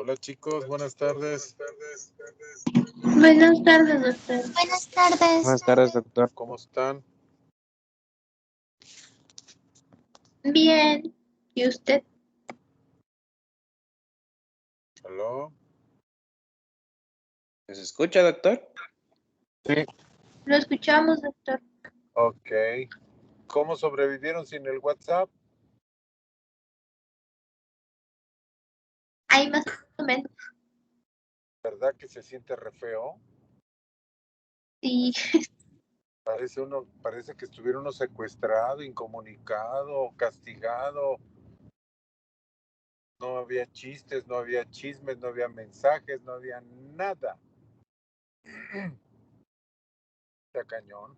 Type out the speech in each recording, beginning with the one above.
Hola chicos, buenas tardes. Buenas tardes, doctor. Buenas tardes. Buenas tardes, doctor. ¿Cómo están? Bien. ¿Y usted? ¿Aló? ¿Se escucha, doctor? Sí. Lo escuchamos, doctor. Ok. ¿Cómo sobrevivieron sin el WhatsApp? Hay más o menos. ¿Verdad que se siente re feo? Sí. Parece que estuviera uno secuestrado, incomunicado, castigado. No había chistes, no había chismes, no había mensajes, no había nada. Está cañón.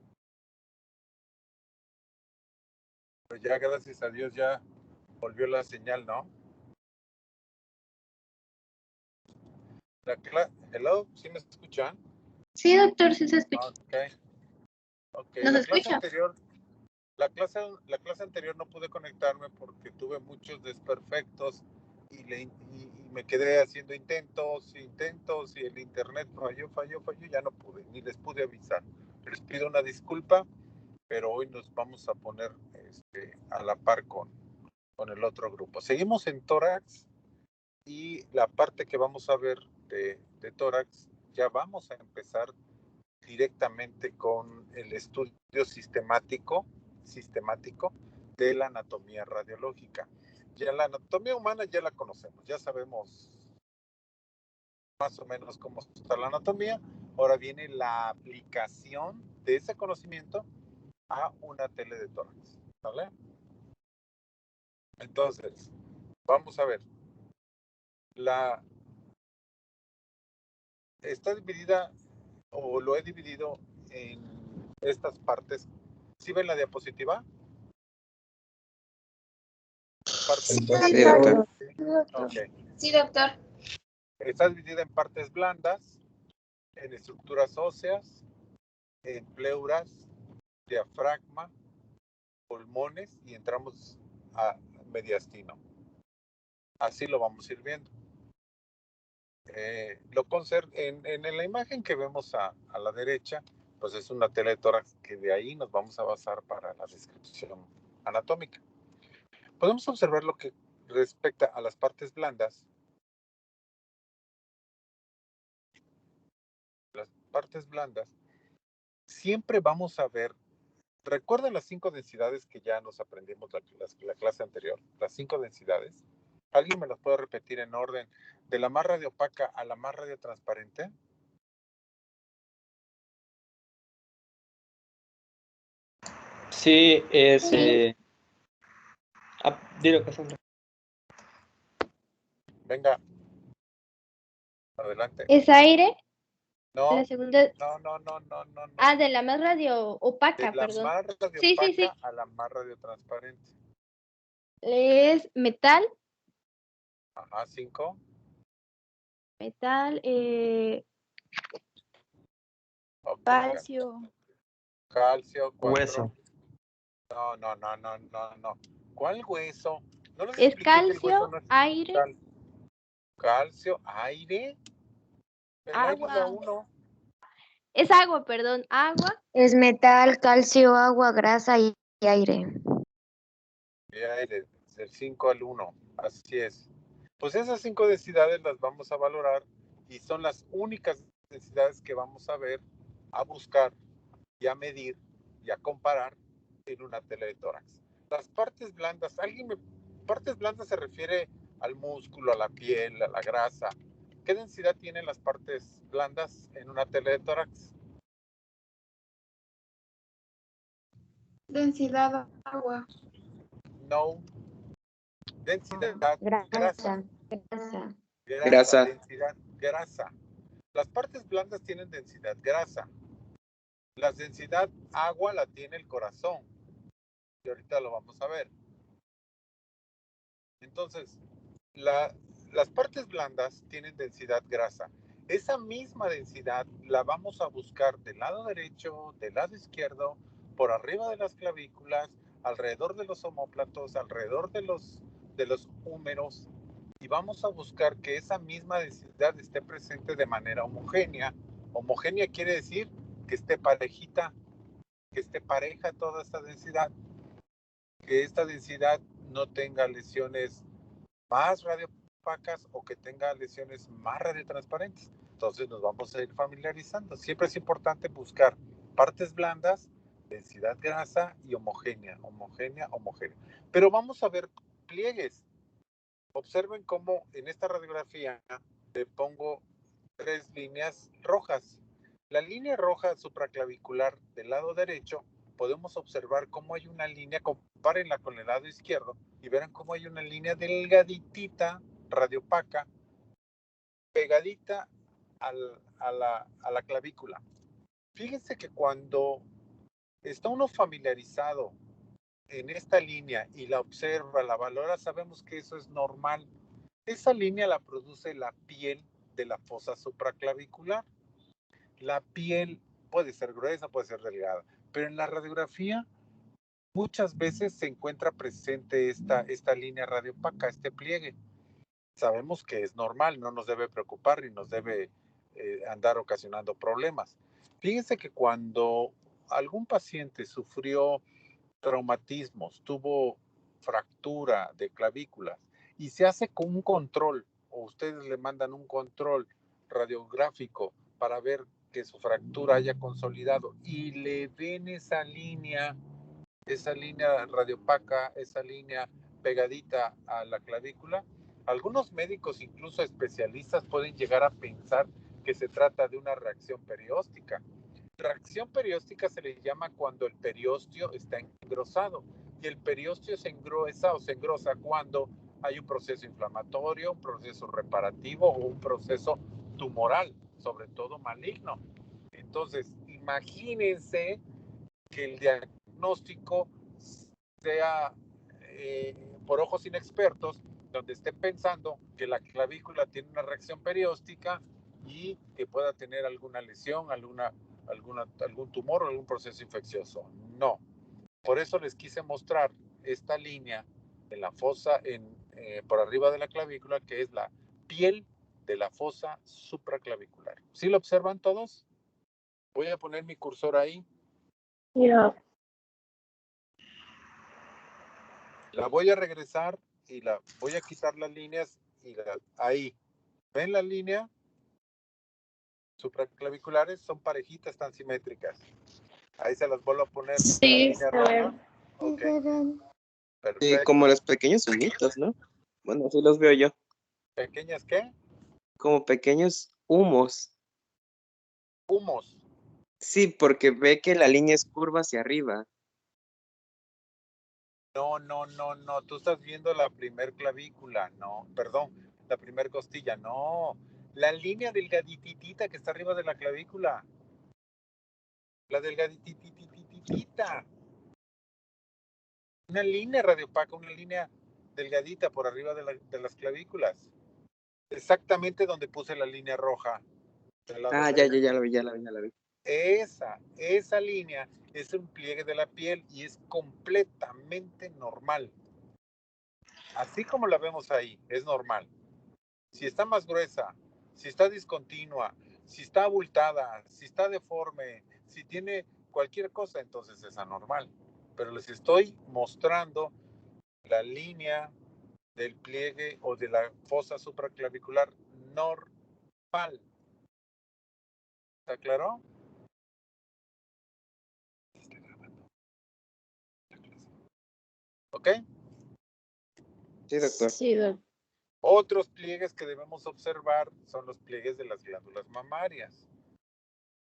Pero ya, gracias a Dios, ya volvió la señal, ¿no? Hello, ¿sí me escuchan? Sí, doctor, sí se escucha. Ok. ¿Nos La clase escucha? anterior, la clase anterior no pude conectarme porque tuve muchos desperfectos y me quedé haciendo intentos y el internet falló, ya no pude, ni les pude avisar. Les pido una disculpa, pero hoy nos vamos a poner a la par con el otro grupo. Seguimos en tórax y la parte que vamos a ver de tórax, ya vamos a empezar directamente con el estudio sistemático de la anatomía radiológica. Ya la anatomía humana ya la conocemos, ya sabemos más o menos cómo está la anatomía. Ahora viene la aplicación de ese conocimiento a una tele de tórax, ¿vale? Entonces, vamos a ver. Está dividida, o lo he dividido en estas partes. ¿Sí ven la diapositiva? Sí, Sí, doctor. Okay. Sí, doctor. Está dividida en partes blandas, en estructuras óseas, en pleuras, diafragma, pulmones y entramos a mediastino. Así lo vamos a ir viendo. En la imagen que vemos a la derecha, pues es una tela de tórax que de ahí nos vamos a basar para la descripción anatómica. Podemos observar lo que respecta a las partes blandas. Las partes blandas, siempre vamos a ver, recuerden las 5 densidades que ya nos aprendimos la clase anterior, las 5 densidades. ¿Alguien me las puede repetir en orden de la más radioopaca a la más radiotransparente? Sí, es... dilo, Cassandra. Venga, adelante. ¿Es aire? No, La segunda. no. Ah, de la más radio opaca, De la perdón. más Sí. radiopaca a la más radiotransparente. Es metal. Ajá, 5. Metal, Okay. calcio. Calcio, 4. Hueso. No. ¿Cuál hueso? No les Es expliqué que el hueso calcio, no es aire, calcio, aire. El aire es la agua. 1. Es agua, perdón. Agua. Es metal, calcio, agua, grasa y aire. Y aire, del 5 al 1. Así es. Pues esas 5 densidades las vamos a valorar y son las únicas densidades que vamos a ver, a buscar y a medir y a comparar en una tele de tórax. Las partes blandas, partes blandas se refiere al músculo, a la piel, a la grasa. ¿Qué densidad tienen las partes blandas en una tele de tórax? Densidad agua. No. Densidad grasa. Grasa. Densidad grasa. Las partes blandas tienen densidad grasa. La densidad agua la tiene el corazón. Y ahorita lo vamos a ver. Entonces, las partes blandas tienen densidad grasa. Esa misma densidad la vamos a buscar del lado derecho, del lado izquierdo, por arriba de las clavículas, alrededor de los omóplatos, alrededor de los húmeros, y vamos a buscar que esa misma densidad esté presente de manera homogénea. Homogénea quiere decir que esté parejita, que esté pareja toda esta densidad, que esta densidad no tenga lesiones más radiopacas o que tenga lesiones más radiotransparentes. Entonces nos vamos a ir familiarizando. Siempre es importante buscar partes blandas, densidad grasa y homogénea. Pero vamos a ver pliegues. Observen cómo en esta radiografía le pongo 3 líneas rojas. La línea roja supraclavicular del lado derecho, podemos observar cómo hay una línea, compárenla con el lado izquierdo y verán cómo hay una línea delgaditita, radiopaca, pegadita a la clavícula. Fíjense que cuando está uno familiarizado en esta línea y la observa, la valora, sabemos que eso es normal. Esa línea la produce la piel de la fosa supraclavicular. La piel puede ser gruesa, puede ser delgada, pero en la radiografía muchas veces se encuentra presente esta línea radiopaca, este pliegue. Sabemos que es normal, no nos debe preocupar ni nos debe andar ocasionando problemas. Fíjense que cuando algún paciente sufrió traumatismos, tuvo fractura de clavículas y se hace con un control, o ustedes le mandan un control radiográfico para ver que su fractura haya consolidado y le ven esa línea radiopaca, esa línea pegadita a la clavícula, algunos médicos, incluso especialistas, pueden llegar a pensar que se trata de una reacción perióstica. Reacción perióstica se le llama cuando el periósteo está engrosado, y el periósteo se engruesa o se engrosa cuando hay un proceso inflamatorio, un proceso reparativo o un proceso tumoral, sobre todo maligno. Entonces, imagínense que el diagnóstico sea por ojos inexpertos, donde esté pensando que la clavícula tiene una reacción perióstica y que pueda tener alguna lesión, algún tumor o algún proceso infeccioso. No. Por eso les quise mostrar esta línea en la fosa, por arriba de la clavícula, que es la piel de la fosa supraclavicular. ¿Sí lo observan todos? Voy a poner mi cursor ahí. Ya. La voy a regresar y voy a quitar las líneas y ahí. ¿Ven la línea? Supraclaviculares son parejitas, están simétricas. Ahí se las vuelvo a poner. Sí, La línea roja. Ok, Sí, perfecto. como los pequeños humitos, ¿no? Bueno, así los veo yo. ¿Pequeñas qué? Como pequeños humos. Humos. Sí, porque ve que la línea es curva hacia arriba. No. Tú estás viendo la primer clavícula. No, perdón, la primer costilla. No, la línea delgadititita que está arriba de la clavícula. La delgaditititita. Una línea radiopaca, una línea delgadita por arriba de las clavículas. Exactamente donde puse la línea roja. Ya la vi. Esa línea es un pliegue de la piel y es completamente normal. Así como la vemos ahí, es normal. Si está más gruesa, si está discontinua, si está abultada, si está deforme, si tiene cualquier cosa, entonces es anormal. Pero les estoy mostrando la línea del pliegue o de la fosa supraclavicular normal. ¿Está claro? ¿Ok? Sí, doctor. Sí, Otros pliegues que debemos observar son los pliegues de las glándulas mamarias.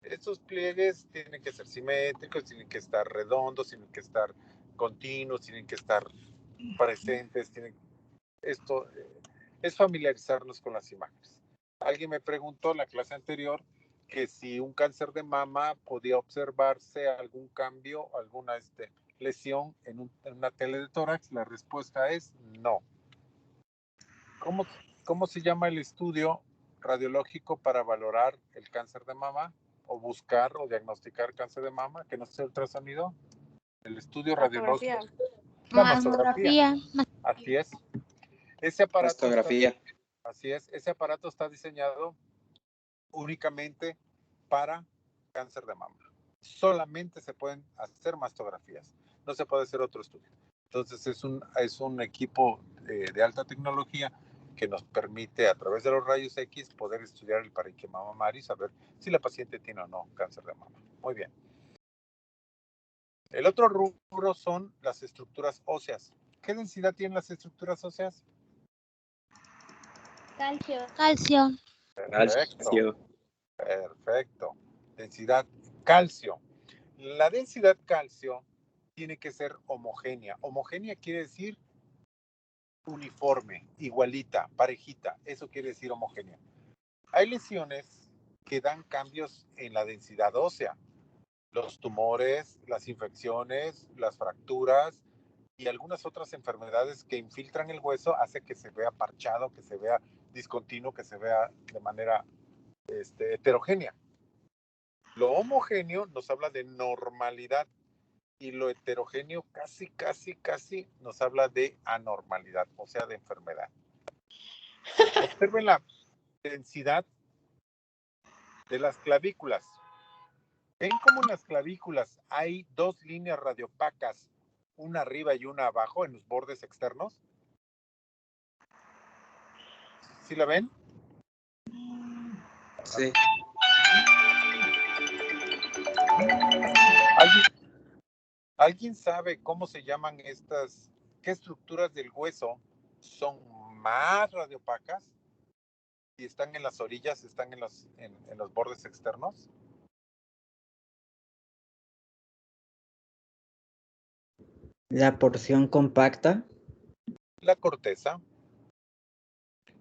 Estos pliegues tienen que ser simétricos, tienen que estar redondos, tienen que estar continuos, tienen que estar presentes. Esto es familiarizarnos con las imágenes. Alguien me preguntó en la clase anterior que si un cáncer de mama podía observarse algún cambio, alguna lesión en una tele de tórax. La respuesta es no. ¿Cómo se llama el estudio radiológico para valorar el cáncer de mama o buscar o diagnosticar cáncer de mama que no sea ultrasonido? El estudio radiológico. La mastografía. Mamografía. Así es. Ese aparato Mastografía. así es, ese aparato está diseñado únicamente para cáncer de mama. Solamente se pueden hacer mastografías, no se puede hacer otro estudio. Entonces es un equipo de alta tecnología que nos permite a través de los rayos X poder estudiar el parénquima mamario y saber si la paciente tiene o no cáncer de mama. Muy bien. El otro rubro son las estructuras óseas. ¿Qué densidad tienen las estructuras óseas? Calcio. Calcio. Perfecto. Calcio. Perfecto. Densidad calcio. La densidad calcio tiene que ser homogénea. Homogénea quiere decir uniforme, igualita, parejita. Eso quiere decir homogénea. Hay lesiones que dan cambios en la densidad ósea. Los tumores, las infecciones, las fracturas y algunas otras enfermedades que infiltran el hueso hace que se vea parchado, que se vea discontinuo, que se vea de manera heterogénea. Lo homogéneo nos habla de normalidad y lo heterogéneo casi nos habla de anormalidad, o sea, de enfermedad. Observen la densidad de las clavículas. ¿Ven cómo en las clavículas hay dos líneas radiopacas, una arriba y una abajo en los bordes externos? ¿Sí la ven? Sí. ¿Alguien sabe cómo se llaman estas, qué estructuras del hueso son más radiopacas y están en las orillas, están en los bordes externos? La porción compacta. La corteza,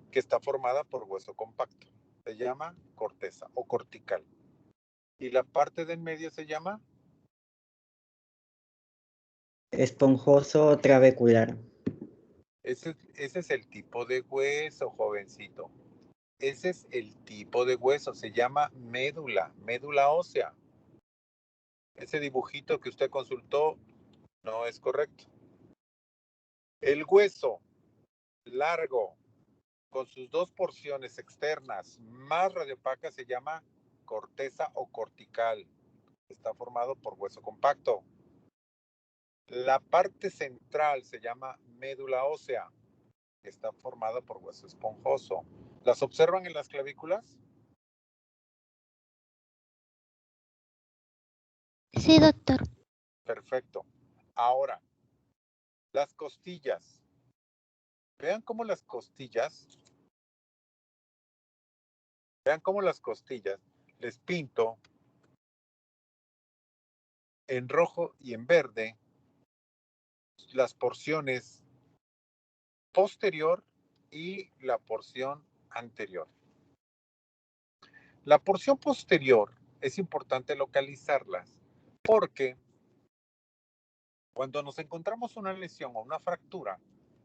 que está formada por hueso compacto, se llama corteza o cortical. Y la parte del medio se llama Esponjoso o trabecular. ese es el tipo de hueso, jovencito. Ese es el tipo de hueso, se llama médula, médula ósea. Ese dibujito que usted consultó no es correcto. El hueso largo, con sus dos porciones externas más radiopacas, se llama corteza o cortical. Está formado por hueso compacto. La parte central se llama médula ósea. Está formada por hueso esponjoso. ¿Las observan en las clavículas? Sí, doctor. Perfecto. Ahora, las costillas. Vean cómo las costillas, les pinto en rojo y en verde las porciones posterior y la porción anterior. La porción posterior es importante localizarlas porque cuando nos encontramos una lesión o una fractura,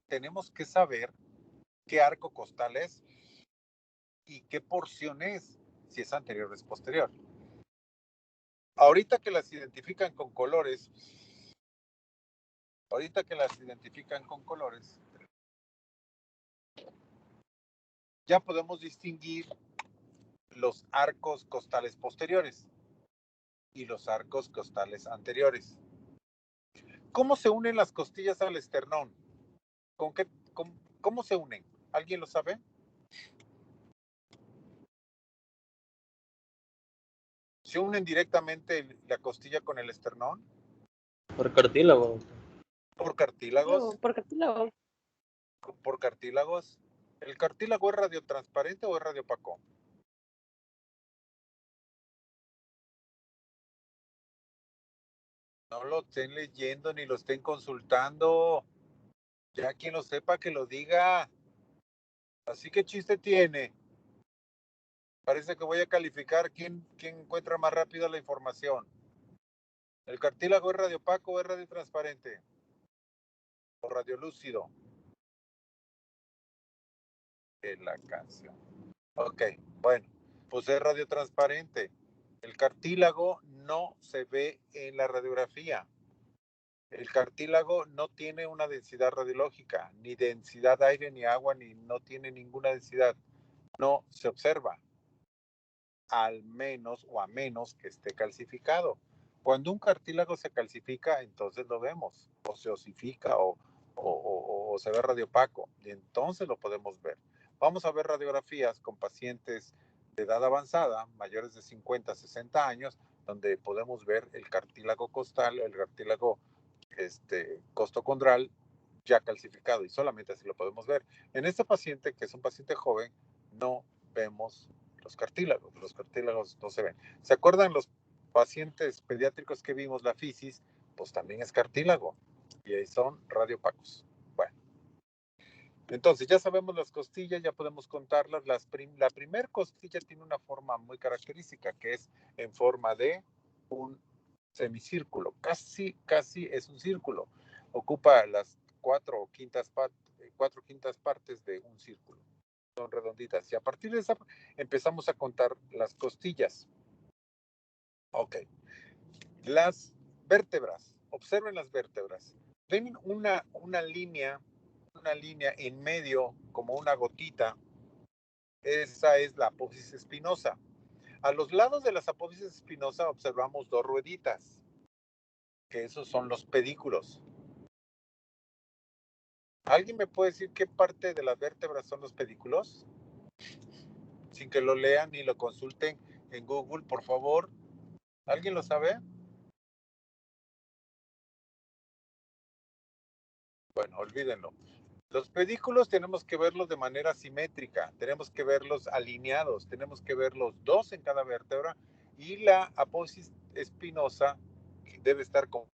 tenemos que saber qué arco costal es y qué porción es, si es anterior o es posterior. Ahorita que las identifican con colores, ya podemos distinguir los arcos costales posteriores y los arcos costales anteriores. ¿Cómo se unen las costillas al esternón? ¿Cómo se unen? ¿Alguien lo sabe? ¿Se unen directamente la costilla con el esternón? Por cartílago. ¿Por cartílagos? Por cartílago. ¿Por cartílagos? ¿El cartílago es radiotransparente o es radiopaco? No lo estén leyendo ni lo estén consultando. Ya quien lo sepa que lo diga. Así que chiste tiene. Parece que voy a calificar quién encuentra más rápido la información. ¿El cartílago es radiopaco o es radiotransparente? ¿O radiolúcido? En la canción. Ok, bueno, pues es radiotransparente. El cartílago no se ve en la radiografía. El cartílago no tiene una densidad radiológica, ni densidad aire, ni agua, ni no tiene ninguna densidad. No se observa, al menos o a menos que esté calcificado. Cuando un cartílago se calcifica, entonces lo vemos, o se osifica, o se ve radiopaco, y entonces lo podemos ver. Vamos a ver radiografías con pacientes de edad avanzada, mayores de 50, 60 años, donde podemos ver el cartílago costal, el cartílago costocondral ya calcificado, y solamente así lo podemos ver. En este paciente, que es un paciente joven, no vemos los cartílagos no se ven. ¿Se acuerdan los pacientes pediátricos que vimos, la fisis? Pues también es cartílago, y ahí son radiopacos. Bueno, entonces ya sabemos las costillas, ya podemos contarlas. La primer costilla tiene una forma muy característica, que es en forma de un semicírculo, casi es un círculo, ocupa las cuatro quintas partes de un círculo, son redonditas, y a partir de esa empezamos a contar las costillas. Ok, las vértebras, observen las vértebras, ven una línea en medio como una gotita, esa es la apófisis espinosa. A los lados de las apófisis espinosa observamos dos rueditas, que esos son los pedículos. ¿Alguien me puede decir qué parte de las vértebras son los pedículos? Sin que lo lean ni lo consulten en Google, por favor. ¿Alguien lo sabe? Bueno, olvídenlo. Los pedículos tenemos que verlos de manera simétrica, tenemos que verlos alineados, tenemos que verlos dos en cada vértebra, y la apófisis espinosa debe estar con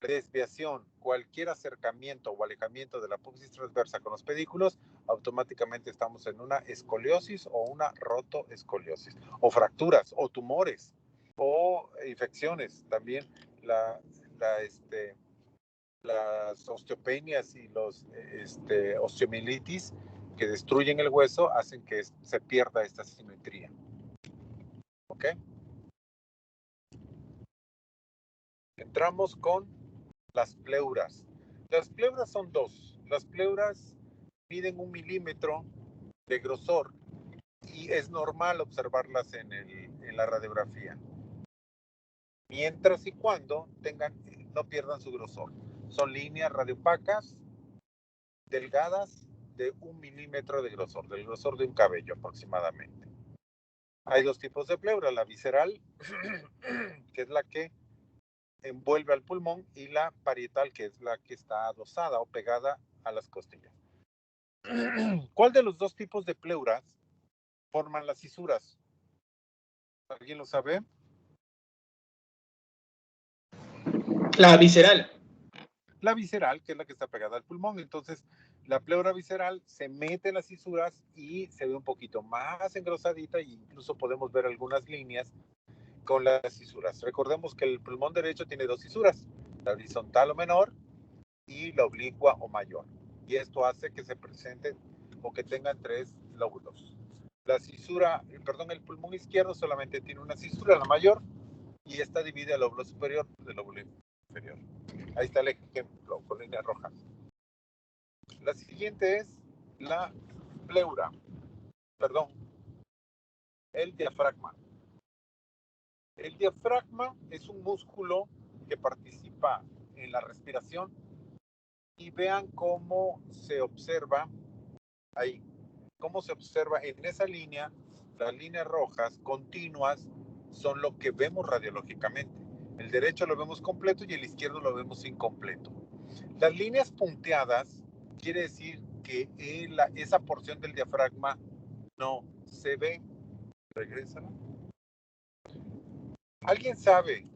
desviación. Cualquier acercamiento o alejamiento de la apófisis transversa con los pedículos, automáticamente estamos en una escoliosis o una rotoescoliosis, o fracturas, o tumores, o infecciones. También las osteopenias y los osteomielitis que destruyen el hueso hacen que se pierda esta simetría. ¿Ok? Entramos con las pleuras. Las pleuras son dos. Las pleuras miden 1 milímetro de grosor y es normal observarlas en la radiografía, mientras y cuando no pierdan su grosor. Son líneas radiopacas, delgadas, de 1 milímetro de grosor, del grosor de un cabello aproximadamente. Hay dos tipos de pleura, la visceral, que es la que envuelve al pulmón, y la parietal, que es la que está adosada o pegada a las costillas. ¿Cuál de los dos tipos de pleuras forman las cisuras? ¿Alguien lo sabe? La visceral. La visceral, que es la que está pegada al pulmón. Entonces, la pleura visceral se mete en las cisuras y se ve un poquito más engrosadita, e incluso podemos ver algunas líneas con las cisuras. Recordemos que el pulmón derecho tiene dos cisuras, la horizontal o menor y la oblicua o mayor. Y esto hace que se presenten o que tengan tres lóbulos. El pulmón izquierdo solamente tiene una cisura, la mayor, y esta divide el lóbulo superior del lóbulo inferior. Ahí está el ejemplo con líneas rojas. La siguiente es la pleura, el diafragma. El diafragma es un músculo que participa en la respiración, y vean cómo se observa ahí, cómo se observa en esa línea. Las líneas rojas continuas son lo que vemos radiológicamente. El derecho lo vemos completo y el izquierdo lo vemos incompleto. Las líneas punteadas quiere decir que esa porción del diafragma no se ve. Regrésala. ¿Alguien sabe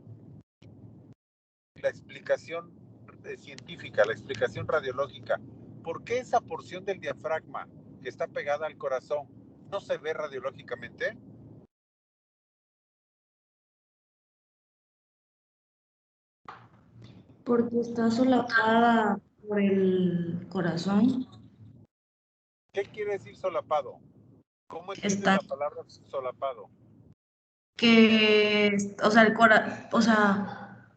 la explicación científica, la explicación radiológica? ¿Por qué esa porción del diafragma que está pegada al corazón no se ve radiológicamente? Porque está solapada por el corazón. ¿Qué quiere decir solapado? ¿Cómo entiendes Está la palabra solapado? que, o sea,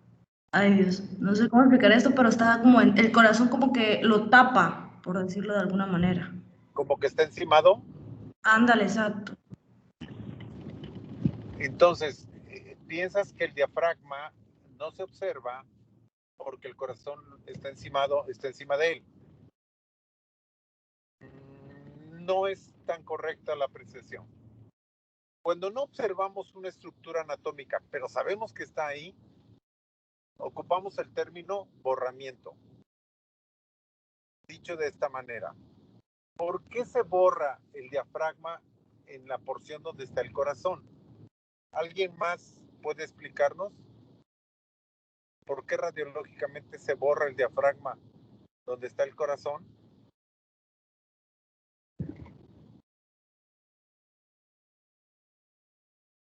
Ay, Dios, no sé cómo explicar esto, pero está como en el corazón como que lo tapa, por decirlo de alguna manera. Como que está encimado. Ándale, exacto. Entonces, piensas que el diafragma no se observa porque el corazón está encima de él. No es tan correcta la apreciación. Cuando no observamos una estructura anatómica, pero sabemos que está ahí, ocupamos el término borramiento. Dicho de esta manera, ¿por qué se borra el diafragma en la porción donde está el corazón? ¿Alguien más puede explicarnos por qué radiológicamente se borra el diafragma donde está el corazón?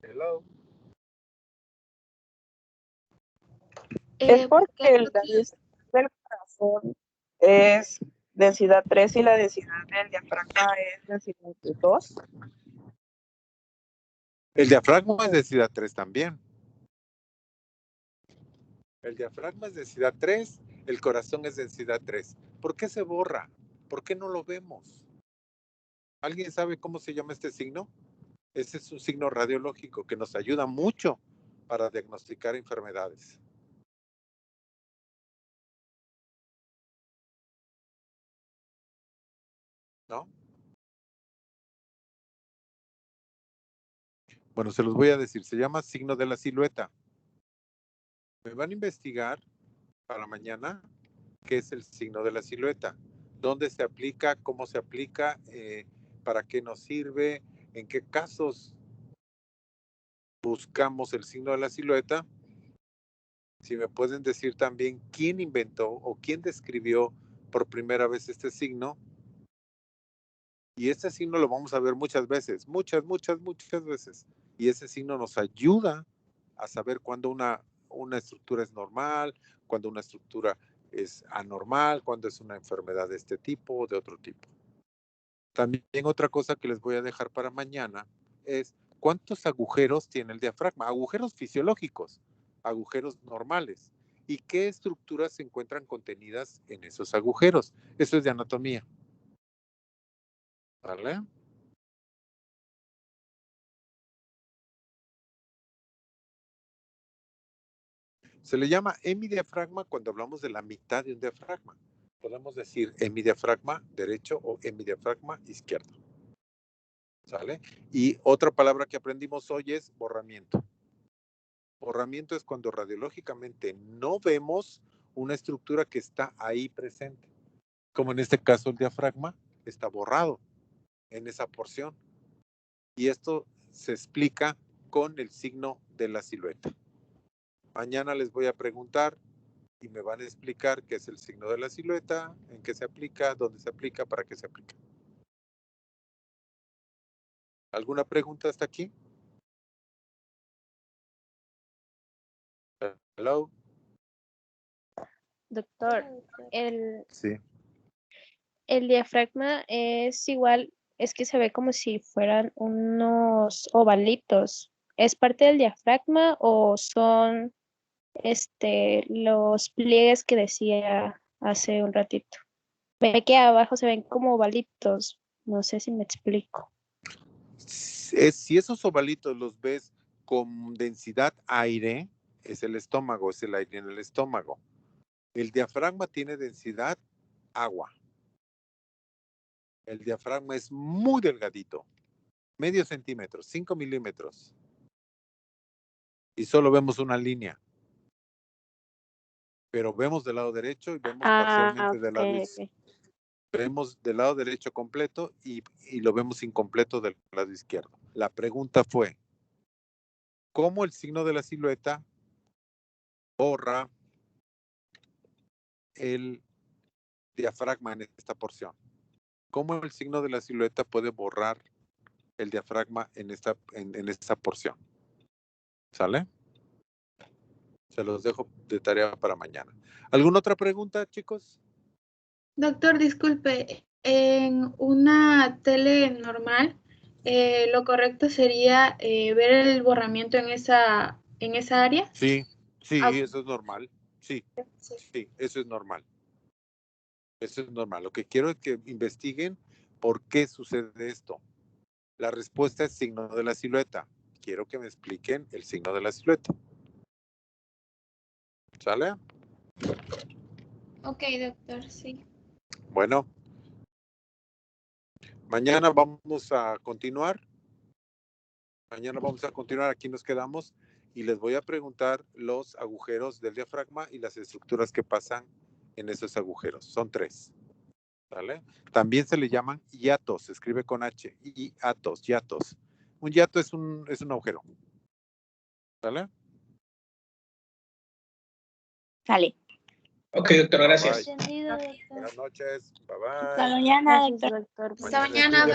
Hello. Es porque porque la densidad del corazón es densidad 3 y la densidad del diafragma es densidad 2. El diafragma es densidad 3 también. El diafragma es densidad 3, el corazón es densidad 3. ¿Por qué se borra? ¿Por qué no lo vemos? ¿Alguien sabe cómo se llama este signo? Ese es un signo radiológico que nos ayuda mucho para diagnosticar enfermedades. ¿No? Bueno, se los voy a decir. Se llama signo de la silueta. Me van a investigar para mañana qué es el signo de la silueta, dónde se aplica, cómo se aplica, para qué nos sirve, en qué casos buscamos el signo de la silueta. Si me pueden decir también quién inventó o quién describió por primera vez este signo. Y este signo lo vamos a ver muchas veces, muchas veces. Y ese signo nos ayuda a saber cuándo una estructura es normal, cuándo una estructura es anormal, cuándo es una enfermedad de este tipo o de otro tipo. También otra cosa que les voy a dejar para mañana es cuántos agujeros tiene el diafragma, agujeros fisiológicos, agujeros normales, y qué estructuras se encuentran contenidas en esos agujeros. Eso es de anatomía. ¿Vale? Se le llama hemidiafragma cuando hablamos de la mitad de un diafragma. Podemos decir hemidiafragma derecho o hemidiafragma izquierdo. ¿Sale? Y otra palabra que aprendimos hoy es borramiento. Borramiento es cuando radiológicamente no vemos una estructura que está ahí presente. Como en este caso el diafragma está borrado en esa porción. Y esto se explica con el signo de la silueta. Mañana les voy a preguntar y me van a explicar qué es el signo de la silueta, en qué se aplica, dónde se aplica, para qué se aplica. ¿Alguna pregunta hasta aquí? Hello. doctor, el, Sí. el diafragma es igual, es que se ve como si fueran unos ovalitos. ¿Es parte del diafragma o son los pliegues que decía hace un ratito? Ve que abajo se ven como ovalitos. No sé si me explico. Si esos ovalitos los ves con densidad aire, es el estómago, es el aire en el estómago. El diafragma tiene densidad agua. El diafragma es muy delgadito, medio centímetro, 5 milímetros. Y solo vemos una línea. Pero vemos del lado derecho y vemos parcialmente del lado izquierdo. Vemos del lado derecho completo y lo vemos incompleto del lado izquierdo. La pregunta fue, ¿cómo el signo de la silueta borra el diafragma en esta porción? ¿Cómo el signo de la silueta puede borrar el diafragma en esta porción? ¿Sale? Se los dejo de tarea para mañana. ¿Alguna otra pregunta, chicos? Doctor, disculpe, en una tele normal, lo correcto sería ver el borramiento en esa área. Sí, Ah, eso es normal. Sí, sí, eso es normal. Eso es normal. Lo que quiero es que investiguen por qué sucede esto. La respuesta es signo de la silueta. Quiero que me expliquen el signo de la silueta. ¿Sale? Ok, doctor, sí. Bueno, mañana vamos a continuar. Mañana vamos a continuar, aquí nos quedamos y les voy a preguntar los agujeros del diafragma y las estructuras que pasan en esos agujeros. Son 3. ¿Vale? También se le llaman hiatos, se escribe con H, hiatos, hiatos. Un hiato es un agujero. ¿Vale? Sale. Ok, doctor, gracias. Entendido, doctor. Buenas noches. Bye bye. Hasta mañana, Gracias, doctor. doctor. Hasta mañana.